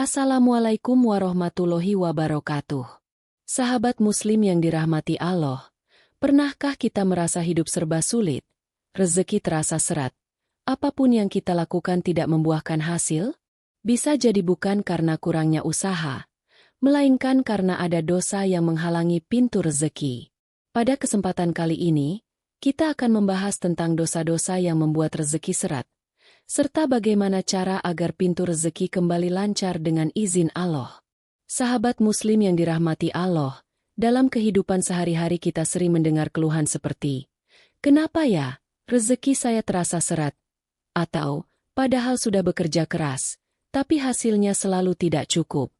Assalamualaikum warahmatullahi wabarakatuh. Sahabat Muslim yang dirahmati Allah, pernahkah kita merasa hidup serba sulit, rezeki terasa seret, apapun yang kita lakukan tidak membuahkan hasil? Bisa jadi bukan karena kurangnya usaha, melainkan karena ada dosa yang menghalangi pintu rezeki. Pada kesempatan kali ini, kita akan membahas tentang dosa-dosa yang membuat rezeki seret, serta bagaimana cara agar pintu rezeki kembali lancar dengan izin Allah. Sahabat Muslim yang dirahmati Allah, dalam kehidupan sehari-hari kita sering mendengar keluhan seperti, "Kenapa ya, rezeki saya terasa seret?" Atau, "Padahal sudah bekerja keras, tapi hasilnya selalu tidak cukup."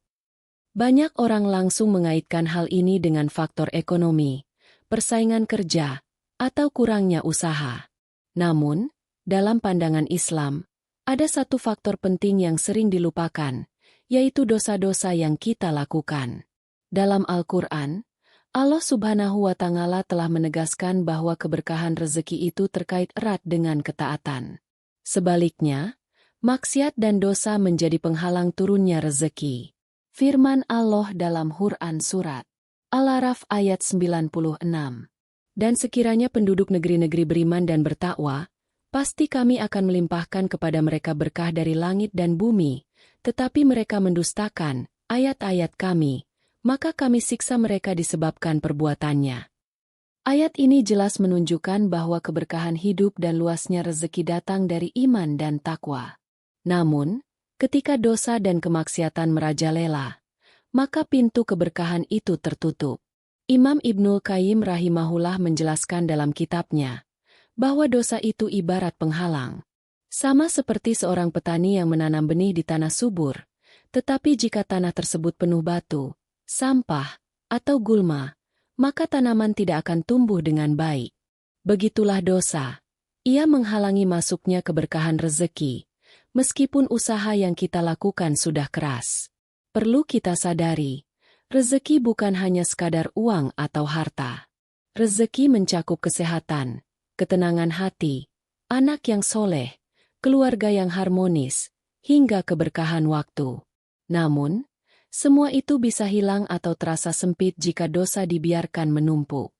Banyak orang langsung mengaitkan hal ini dengan faktor ekonomi, persaingan kerja, atau kurangnya usaha. Namun, dalam pandangan Islam, ada satu faktor penting yang sering dilupakan, yaitu dosa-dosa yang kita lakukan. Dalam Al-Quran, Allah Subhanahu wa Ta'ala telah menegaskan bahwa keberkahan rezeki itu terkait erat dengan ketaatan. Sebaliknya, maksiat dan dosa menjadi penghalang turunnya rezeki. Firman Allah dalam Quran Surat Al-A'raf ayat 96. Dan sekiranya penduduk negeri-negeri beriman dan bertakwa, pasti kami akan melimpahkan kepada mereka berkah dari langit dan bumi, tetapi mereka mendustakan ayat-ayat kami, maka kami siksa mereka disebabkan perbuatannya. Ayat ini jelas menunjukkan bahwa keberkahan hidup dan luasnya rezeki datang dari iman dan takwa. Namun, ketika dosa dan kemaksiatan merajalela, maka pintu keberkahan itu tertutup. Imam Ibnul Qayyim rahimahullah menjelaskan dalam kitabnya, bahwa dosa itu ibarat penghalang. Sama seperti seorang petani yang menanam benih di tanah subur, tetapi jika tanah tersebut penuh batu, sampah, atau gulma, maka tanaman tidak akan tumbuh dengan baik. Begitulah dosa. Ia menghalangi masuknya keberkahan rezeki, meskipun usaha yang kita lakukan sudah keras. Perlu kita sadari, rezeki bukan hanya sekadar uang atau harta. Rezeki mencakup kesehatan, ketenangan hati, anak yang soleh, keluarga yang harmonis, hingga keberkahan waktu. Namun, semua itu bisa hilang atau terasa sempit jika dosa dibiarkan menumpuk.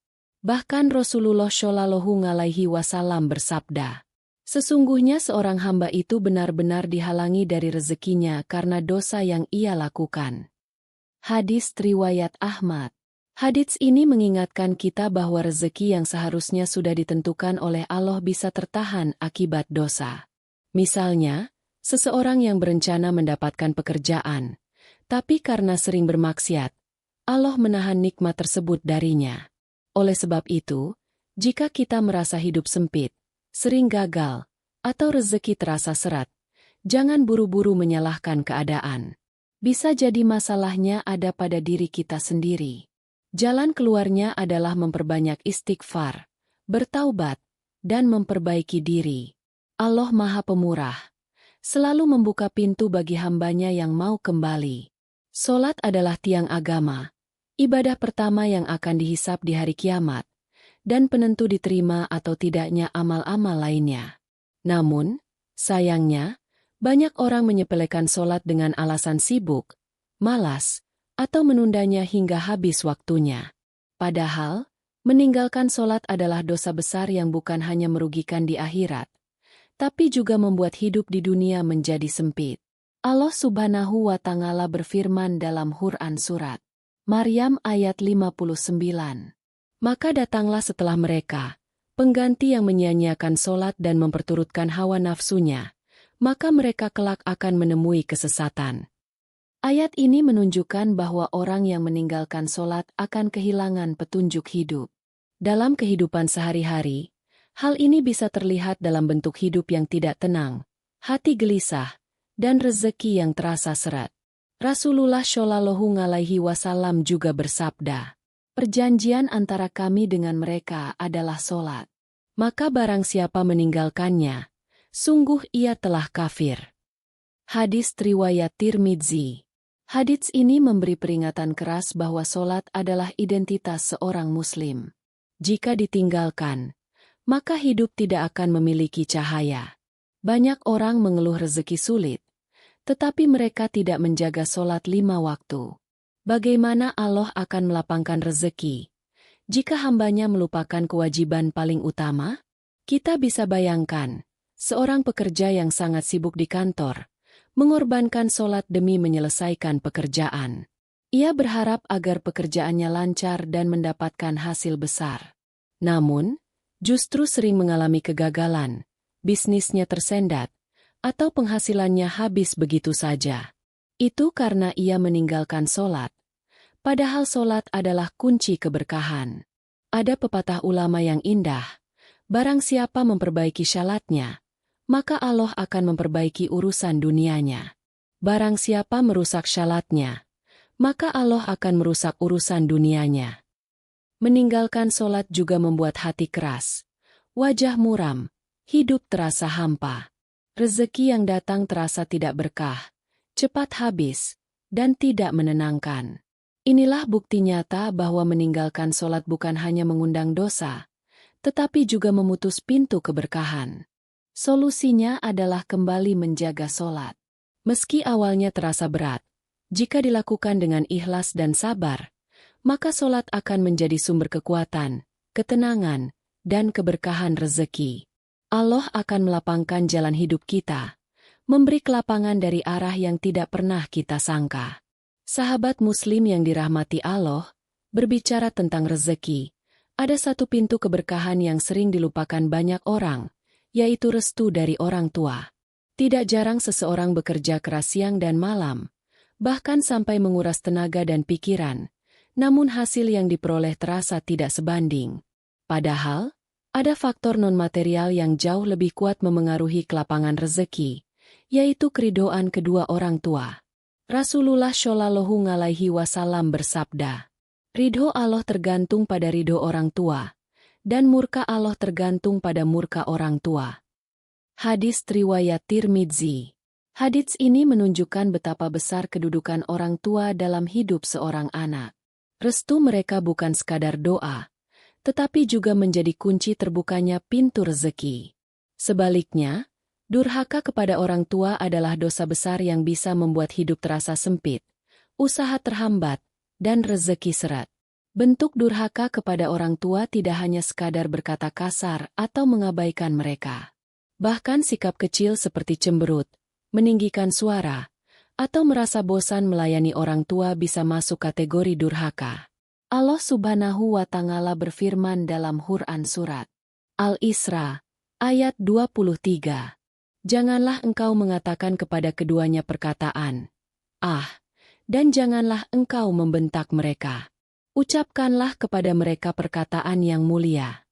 Bahkan Rasulullah Shallallahu Alaihi Wasallam bersabda, "Sesungguhnya seorang hamba itu benar-benar dihalangi dari rezekinya karena dosa yang ia lakukan." Hadis riwayat Ahmad. Hadits ini mengingatkan kita bahwa rezeki yang seharusnya sudah ditentukan oleh Allah bisa tertahan akibat dosa. Misalnya, seseorang yang berencana mendapatkan pekerjaan, tapi karena sering bermaksiat, Allah menahan nikmat tersebut darinya. Oleh sebab itu, jika kita merasa hidup sempit, sering gagal, atau rezeki terasa seret, jangan buru-buru menyalahkan keadaan. Bisa jadi masalahnya ada pada diri kita sendiri. Jalan keluarnya adalah memperbanyak istighfar, bertaubat, dan memperbaiki diri. Allah Maha Pemurah, selalu membuka pintu bagi hambanya yang mau kembali. Solat adalah tiang agama, ibadah pertama yang akan dihisap di hari kiamat, dan penentu diterima atau tidaknya amal-amal lainnya. Namun, sayangnya, banyak orang menyepelekan solat dengan alasan sibuk, malas, atau menundanya hingga habis waktunya. Padahal, meninggalkan solat adalah dosa besar yang bukan hanya merugikan di akhirat, tapi juga membuat hidup di dunia menjadi sempit. Allah Subhanahu wa Ta'ala berfirman dalam Quran Surat Maryam ayat 59. Maka datanglah setelah mereka, pengganti yang menyia-nyiakan solat dan memperturutkan hawa nafsunya, maka mereka kelak akan menemui kesesatan. Ayat ini menunjukkan bahwa orang yang meninggalkan solat akan kehilangan petunjuk hidup. Dalam kehidupan sehari-hari, hal ini bisa terlihat dalam bentuk hidup yang tidak tenang, hati gelisah, dan rezeki yang terasa seret. Rasulullah Shallallahu Alaihi Wasallam juga bersabda, "Perjanjian antara kami dengan mereka adalah solat. Maka barang siapa meninggalkannya, sungguh ia telah kafir." Hadis riwayat Tirmidzi. Hadits ini memberi peringatan keras bahwa solat adalah identitas seorang Muslim. Jika ditinggalkan, maka hidup tidak akan memiliki cahaya. Banyak orang mengeluh rezeki sulit, tetapi mereka tidak menjaga sholat 5 waktu. Bagaimana Allah akan melapangkan rezeki jika hambanya melupakan kewajiban paling utama? Kita bisa bayangkan, seorang pekerja yang sangat sibuk di kantor, mengorbankan sholat demi menyelesaikan pekerjaan. Ia berharap agar pekerjaannya lancar dan mendapatkan hasil besar. Namun, justru sering mengalami kegagalan, bisnisnya tersendat, atau penghasilannya habis begitu saja. Itu karena ia meninggalkan sholat. Padahal sholat adalah kunci keberkahan. Ada pepatah ulama yang indah, barang siapa memperbaiki syalatnya, maka Allah akan memperbaiki urusan dunianya. Barang siapa merusak syalatnya, maka Allah akan merusak urusan dunianya. Meninggalkan sholat juga membuat hati keras, wajah muram, hidup terasa hampa. Rezeki yang datang terasa tidak berkah, cepat habis, dan tidak menenangkan. Inilah bukti nyata bahwa meninggalkan sholat bukan hanya mengundang dosa, tetapi juga memutus pintu keberkahan. Solusinya adalah kembali menjaga sholat. Meski awalnya terasa berat, jika dilakukan dengan ikhlas dan sabar, maka sholat akan menjadi sumber kekuatan, ketenangan, dan keberkahan rezeki. Allah akan melapangkan jalan hidup kita, memberi kelapangan dari arah yang tidak pernah kita sangka. Sahabat Muslim yang dirahmati Allah, berbicara tentang rezeki, ada satu pintu keberkahan yang sering dilupakan banyak orang, yaitu restu dari orang tua. Tidak jarang seseorang bekerja keras siang dan malam, bahkan sampai menguras tenaga dan pikiran, namun hasil yang diperoleh terasa tidak sebanding. Padahal, ada faktor non-material yang jauh lebih kuat memengaruhi kelapangan rezeki, yaitu keridhaan kedua orang tua. Rasulullah Shallallahu Alaihi Wasallam bersabda, ridho Allah tergantung pada ridho orang tua, dan murka Allah tergantung pada murka orang tua. Hadis riwayat Tirmidzi. Hadits ini menunjukkan betapa besar kedudukan orang tua dalam hidup seorang anak. Restu mereka bukan sekadar doa, tetapi juga menjadi kunci terbukanya pintu rezeki. Sebaliknya, durhaka kepada orang tua adalah dosa besar yang bisa membuat hidup terasa sempit, usaha terhambat, dan rezeki seret. Bentuk durhaka kepada orang tua tidak hanya sekadar berkata kasar atau mengabaikan mereka. Bahkan sikap kecil seperti cemberut, meninggikan suara, atau merasa bosan melayani orang tua bisa masuk kategori durhaka. Allah Subhanahu wa Ta'ala berfirman dalam Quran Surat Al-Isra, ayat 23. Janganlah engkau mengatakan kepada keduanya perkataan, "Ah," dan janganlah engkau membentak mereka. Ucapkanlah kepada mereka perkataan yang mulia.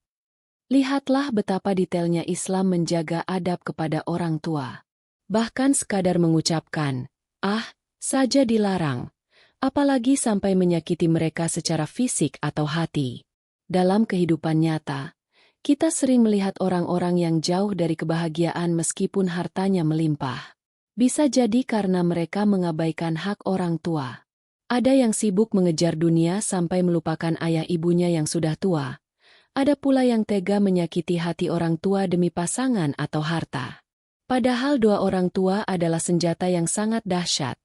Lihatlah betapa detailnya Islam menjaga adab kepada orang tua. Bahkan sekadar mengucapkan, "Ah," saja dilarang. Apalagi sampai menyakiti mereka secara fisik atau hati. Dalam kehidupan nyata, kita sering melihat orang-orang yang jauh dari kebahagiaan meskipun hartanya melimpah. Bisa jadi karena mereka mengabaikan hak orang tua. Ada yang sibuk mengejar dunia sampai melupakan ayah ibunya yang sudah tua. Ada pula yang tega menyakiti hati orang tua demi pasangan atau harta. Padahal doa orang tua adalah senjata yang sangat dahsyat.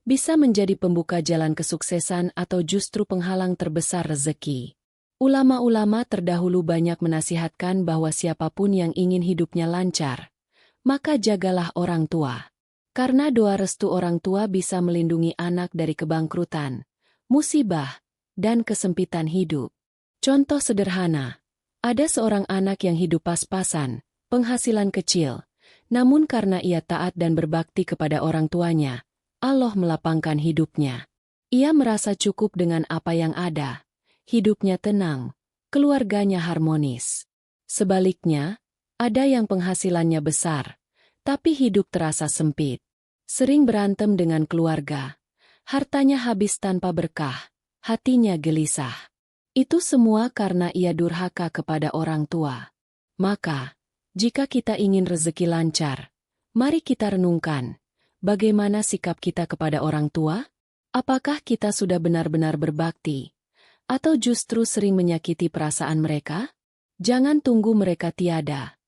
Bisa menjadi pembuka jalan kesuksesan atau justru penghalang terbesar rezeki. Ulama-ulama terdahulu banyak menasihatkan bahwa siapapun yang ingin hidupnya lancar, maka jagalah orang tua. Karena doa restu orang tua bisa melindungi anak dari kebangkrutan, musibah, dan kesempitan hidup. Contoh sederhana, ada seorang anak yang hidup pas-pasan, penghasilan kecil, namun karena ia taat dan berbakti kepada orang tuanya, Allah melapangkan hidupnya. Ia merasa cukup dengan apa yang ada. Hidupnya tenang, keluarganya harmonis. Sebaliknya, ada yang penghasilannya besar, tapi hidup terasa sempit. Sering berantem dengan keluarga. Hartanya habis tanpa berkah, hatinya gelisah. Itu semua karena ia durhaka kepada orang tua. Maka, jika kita ingin rezeki lancar, mari kita renungkan. Bagaimana sikap kita kepada orang tua? Apakah kita sudah benar-benar berbakti? Atau justru sering menyakiti perasaan mereka? Jangan tunggu mereka tiada,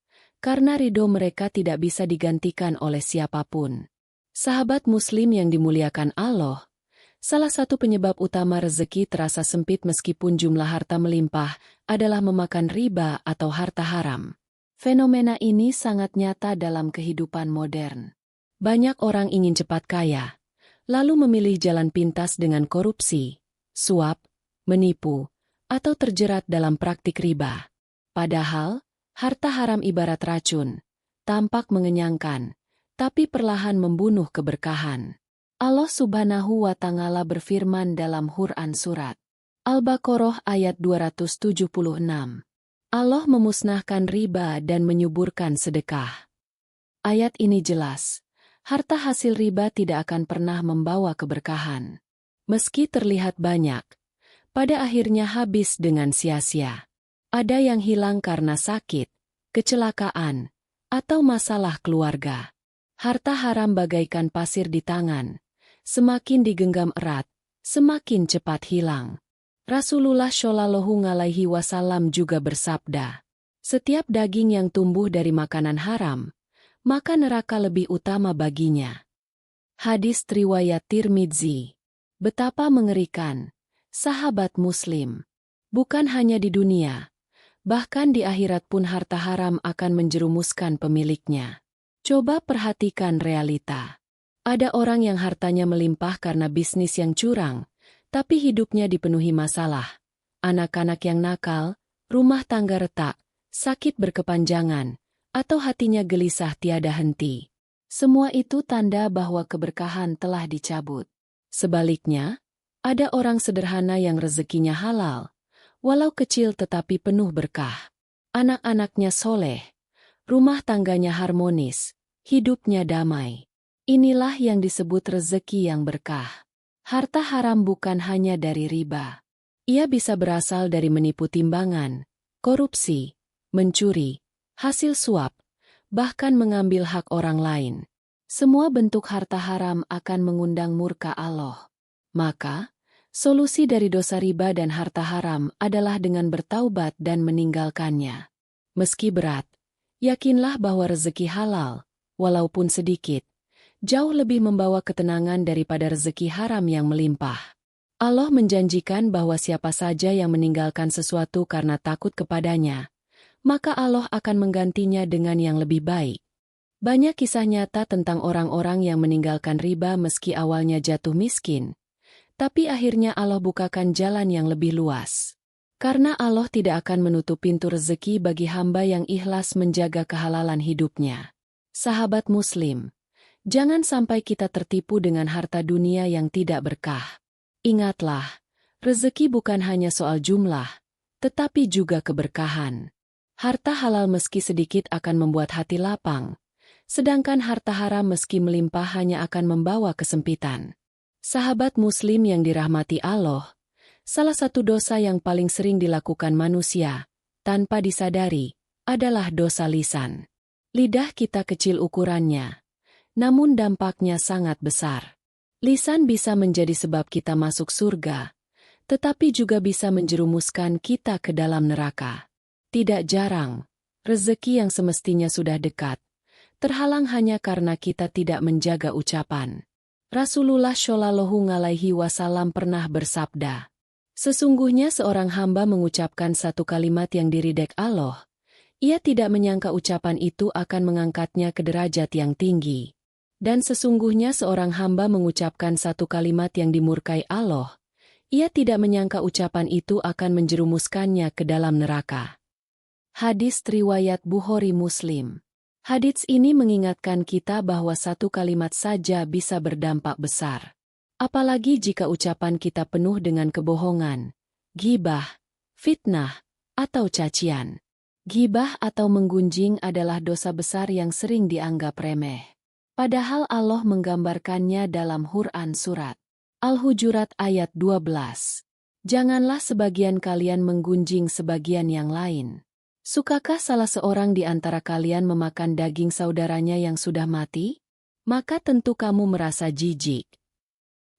karena ridho mereka tidak bisa digantikan oleh siapapun. Sahabat Muslim yang dimuliakan Allah, salah satu penyebab utama rezeki terasa sempit meskipun jumlah harta melimpah adalah memakan riba atau harta haram. Fenomena ini sangat nyata dalam kehidupan modern. Banyak orang ingin cepat kaya, lalu memilih jalan pintas dengan korupsi, suap, menipu, atau terjerat dalam praktik riba. Padahal, harta haram ibarat racun, tampak mengenyangkan, tapi perlahan membunuh keberkahan. Allah Subhanahu wa Ta'ala berfirman dalam Quran Surat Al-Baqarah ayat 276. Allah memusnahkan riba dan menyuburkan sedekah. Ayat ini jelas, harta hasil riba tidak akan pernah membawa keberkahan. Meski terlihat banyak, pada akhirnya habis dengan sia-sia. Ada yang hilang karena sakit, kecelakaan, atau masalah keluarga. Harta haram bagaikan pasir di tangan. Semakin digenggam erat, semakin cepat hilang. Rasulullah Shallallahu Alaihi Wasallam juga bersabda, setiap daging yang tumbuh dari makanan haram, maka neraka lebih utama baginya. Hadis riwayat Tirmidzi. Betapa mengerikan, sahabat Muslim. Bukan hanya di dunia, bahkan di akhirat pun harta haram akan menjerumuskan pemiliknya. Coba perhatikan realita. Ada orang yang hartanya melimpah karena bisnis yang curang, tapi hidupnya dipenuhi masalah. Anak-anak yang nakal, rumah tangga retak, sakit berkepanjangan, atau hatinya gelisah tiada henti. Semua itu tanda bahwa keberkahan telah dicabut. Sebaliknya, ada orang sederhana yang rezekinya halal, walau kecil tetapi penuh berkah. Anak-anaknya soleh, rumah tangganya harmonis, hidupnya damai. Inilah yang disebut rezeki yang berkah. Harta haram bukan hanya dari riba. Ia bisa berasal dari menipu timbangan, korupsi, mencuri, hasil suap, bahkan mengambil hak orang lain. Semua bentuk harta haram akan mengundang murka Allah. Maka, solusi dari dosa riba dan harta haram adalah dengan bertaubat dan meninggalkannya. Meski berat, yakinlah bahwa rezeki halal, walaupun sedikit, jauh lebih membawa ketenangan daripada rezeki haram yang melimpah. Allah menjanjikan bahwa siapa saja yang meninggalkan sesuatu karena takut kepadanya, maka Allah akan menggantinya dengan yang lebih baik. Banyak kisah nyata tentang orang-orang yang meninggalkan riba meski awalnya jatuh miskin, tapi akhirnya Allah bukakan jalan yang lebih luas. Karena Allah tidak akan menutup pintu rezeki bagi hamba yang ikhlas menjaga kehalalan hidupnya. Sahabat Muslim, jangan sampai kita tertipu dengan harta dunia yang tidak berkah. Ingatlah, rezeki bukan hanya soal jumlah, tetapi juga keberkahan. Harta halal meski sedikit akan membuat hati lapang, sedangkan harta haram meski melimpah hanya akan membawa kesempitan. Sahabat Muslim yang dirahmati Allah, salah satu dosa yang paling sering dilakukan manusia, tanpa disadari, adalah dosa lisan. Lidah kita kecil ukurannya, namun dampaknya sangat besar. Lisan bisa menjadi sebab kita masuk surga, tetapi juga bisa menjerumuskan kita ke dalam neraka. Tidak jarang, rezeki yang semestinya sudah dekat, terhalang hanya karena kita tidak menjaga ucapan. Rasulullah Shallallahu Alaihi Wasallam pernah bersabda, sesungguhnya seorang hamba mengucapkan satu kalimat yang diridhai Allah, ia tidak menyangka ucapan itu akan mengangkatnya ke derajat yang tinggi. Dan sesungguhnya seorang hamba mengucapkan satu kalimat yang dimurkai Allah, ia tidak menyangka ucapan itu akan menjerumuskannya ke dalam neraka. Hadis riwayat Bukhari Muslim. Hadis ini mengingatkan kita bahwa satu kalimat saja bisa berdampak besar. Apalagi jika ucapan kita penuh dengan kebohongan, ghibah, fitnah, atau cacian. Ghibah atau menggunjing adalah dosa besar yang sering dianggap remeh. Padahal Allah menggambarkannya dalam Quran Surat Al-Hujurat ayat 12. Janganlah sebagian kalian menggunjing sebagian yang lain. Sukakah salah seorang di antara kalian memakan daging saudaranya yang sudah mati? Maka tentu kamu merasa jijik.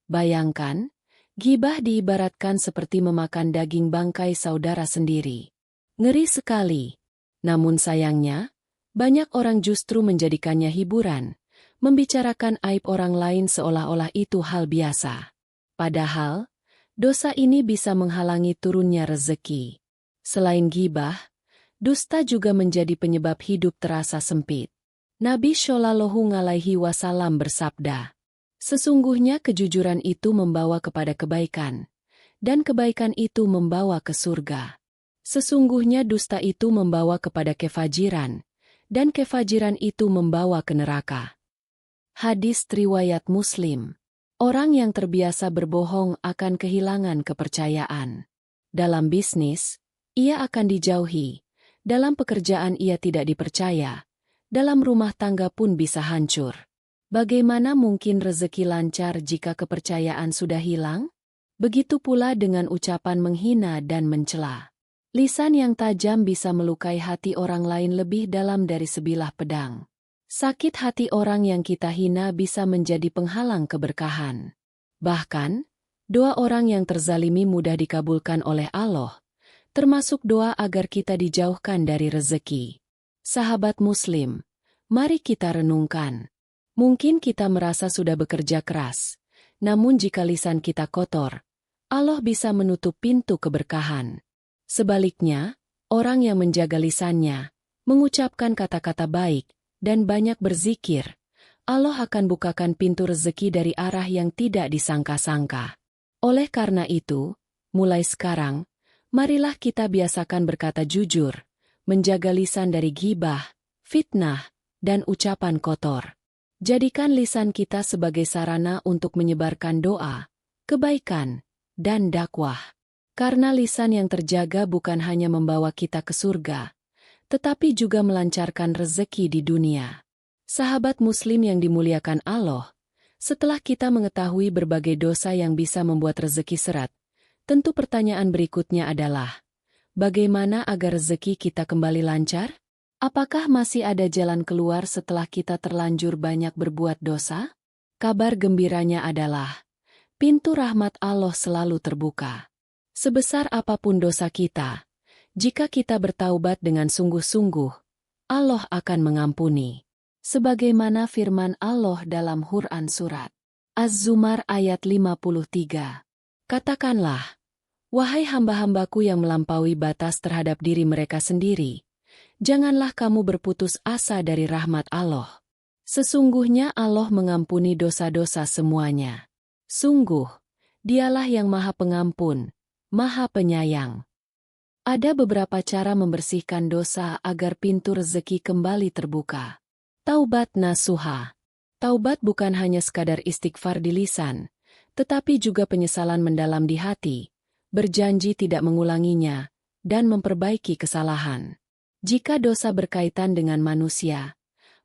Bayangkan, ghibah diibaratkan seperti memakan daging bangkai saudara sendiri. Ngeri sekali. Namun sayangnya, banyak orang justru menjadikannya hiburan, membicarakan aib orang lain seolah-olah itu hal biasa. Padahal, dosa ini bisa menghalangi turunnya rezeki. Selain ghibah, dusta juga menjadi penyebab hidup terasa sempit. Nabi Shallallahu Alaihi Wasallam bersabda, "Sesungguhnya kejujuran itu membawa kepada kebaikan, dan kebaikan itu membawa ke surga. Sesungguhnya dusta itu membawa kepada kefajiran, dan kefajiran itu membawa ke neraka." Hadis riwayat Muslim. Orang yang terbiasa berbohong akan kehilangan kepercayaan. Dalam bisnis, ia akan dijauhi. Dalam pekerjaan ia tidak dipercaya. Dalam rumah tangga pun bisa hancur. Bagaimana mungkin rezeki lancar jika kepercayaan sudah hilang? Begitu pula dengan ucapan menghina dan mencela. Lisan yang tajam bisa melukai hati orang lain lebih dalam dari sebilah pedang. Sakit hati orang yang kita hina bisa menjadi penghalang keberkahan. Bahkan, doa orang yang terzalimi mudah dikabulkan oleh Allah, termasuk doa agar kita dijauhkan dari rezeki. Sahabat Muslim, mari kita renungkan. Mungkin kita merasa sudah bekerja keras, namun jika lisan kita kotor, Allah bisa menutup pintu keberkahan. Sebaliknya, orang yang menjaga lisannya, mengucapkan kata-kata baik, dan banyak berzikir, Allah akan bukakan pintu rezeki dari arah yang tidak disangka-sangka. Oleh karena itu, mulai sekarang, marilah kita biasakan berkata jujur, menjaga lisan dari ghibah, fitnah, dan ucapan kotor. Jadikan lisan kita sebagai sarana untuk menyebarkan doa, kebaikan, dan dakwah. Karena lisan yang terjaga bukan hanya membawa kita ke surga, tetapi juga melancarkan rezeki di dunia. Sahabat Muslim yang dimuliakan Allah, setelah kita mengetahui berbagai dosa yang bisa membuat rezeki seret, tentu pertanyaan berikutnya adalah, bagaimana agar rezeki kita kembali lancar? Apakah masih ada jalan keluar setelah kita terlanjur banyak berbuat dosa? Kabar gembiranya adalah, pintu rahmat Allah selalu terbuka. Sebesar apapun dosa kita, jika kita bertaubat dengan sungguh-sungguh, Allah akan mengampuni. Sebagaimana firman Allah dalam Quran Surat Az-Zumar ayat 53. Katakanlah, wahai hamba-hambaku yang melampaui batas terhadap diri mereka sendiri, janganlah kamu berputus asa dari rahmat Allah. Sesungguhnya Allah mengampuni dosa-dosa semuanya. Sungguh, Dialah yang Maha Pengampun, Maha Penyayang. Ada beberapa cara membersihkan dosa agar pintu rezeki kembali terbuka. Taubat nasuha. Taubat bukan hanya sekadar istighfar di lisan, tetapi juga penyesalan mendalam di hati, berjanji tidak mengulanginya, dan memperbaiki kesalahan. Jika dosa berkaitan dengan manusia,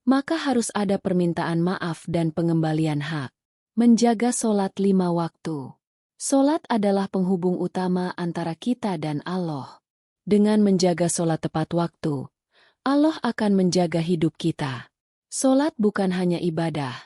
maka harus ada permintaan maaf dan pengembalian hak. Menjaga solat 5 waktu. Solat adalah penghubung utama antara kita dan Allah. Dengan menjaga solat tepat waktu, Allah akan menjaga hidup kita. Solat bukan hanya ibadah,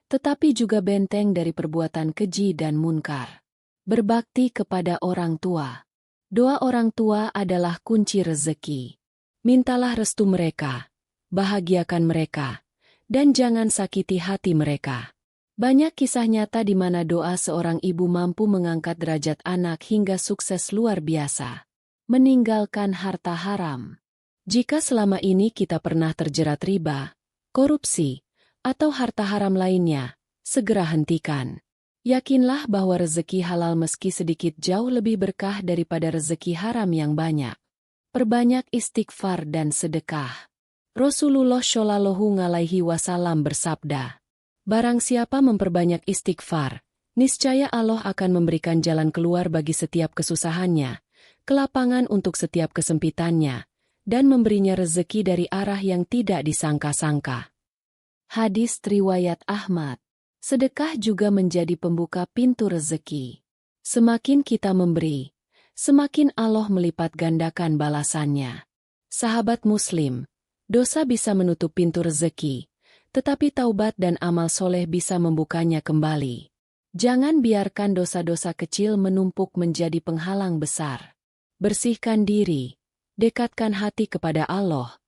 tetapi juga benteng dari perbuatan keji dan munkar. Berbakti kepada orang tua. Doa orang tua adalah kunci rezeki. Mintalah restu mereka, bahagiakan mereka, dan jangan sakiti hati mereka. Banyak kisah nyata di mana doa seorang ibu mampu mengangkat derajat anak hingga sukses luar biasa. Meninggalkan harta haram. Jika selama ini kita pernah terjerat riba, korupsi, atau harta haram lainnya, segera hentikan. Yakinlah bahwa rezeki halal meski sedikit jauh lebih berkah daripada rezeki haram yang banyak. Perbanyak istighfar dan sedekah. Rasulullah Shallallahu Alaihi Wasallam bersabda, barang siapa memperbanyak istighfar, niscaya Allah akan memberikan jalan keluar bagi setiap kesusahannya, kelapangan untuk setiap kesempitannya, dan memberinya rezeki dari arah yang tidak disangka-sangka. Hadis riwayat Ahmad. Sedekah juga menjadi pembuka pintu rezeki. Semakin kita memberi, semakin Allah melipat gandakan balasannya. Sahabat Muslim, dosa bisa menutup pintu rezeki, tetapi taubat dan amal soleh bisa membukanya kembali. Jangan biarkan dosa-dosa kecil menumpuk menjadi penghalang besar. Bersihkan diri, dekatkan hati kepada Allah,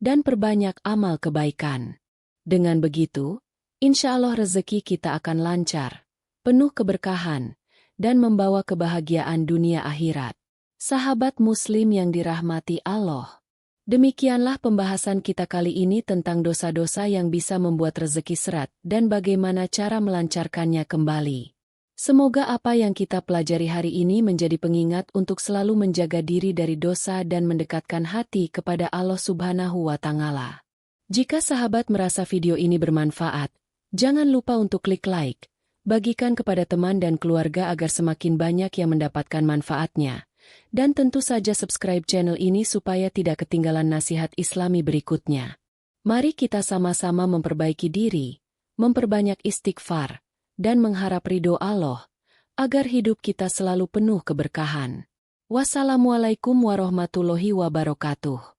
dan perbanyak amal kebaikan. Dengan begitu, Insya Allah rezeki kita akan lancar, penuh keberkahan, dan membawa kebahagiaan dunia akhirat. Sahabat Muslim yang dirahmati Allah, demikianlah pembahasan kita kali ini tentang dosa-dosa yang bisa membuat rezeki seret dan bagaimana cara melancarkannya kembali. Semoga apa yang kita pelajari hari ini menjadi pengingat untuk selalu menjaga diri dari dosa dan mendekatkan hati kepada Allah Subhanahu wa Ta'ala. Jika sahabat merasa video ini bermanfaat, jangan lupa untuk klik like, bagikan kepada teman dan keluarga agar semakin banyak yang mendapatkan manfaatnya. Dan tentu saja subscribe channel ini supaya tidak ketinggalan nasihat Islami berikutnya. Mari kita sama-sama memperbaiki diri, memperbanyak istighfar, dan mengharap ridho Allah, agar hidup kita selalu penuh keberkahan. Wassalamualaikum warahmatullahi wabarakatuh.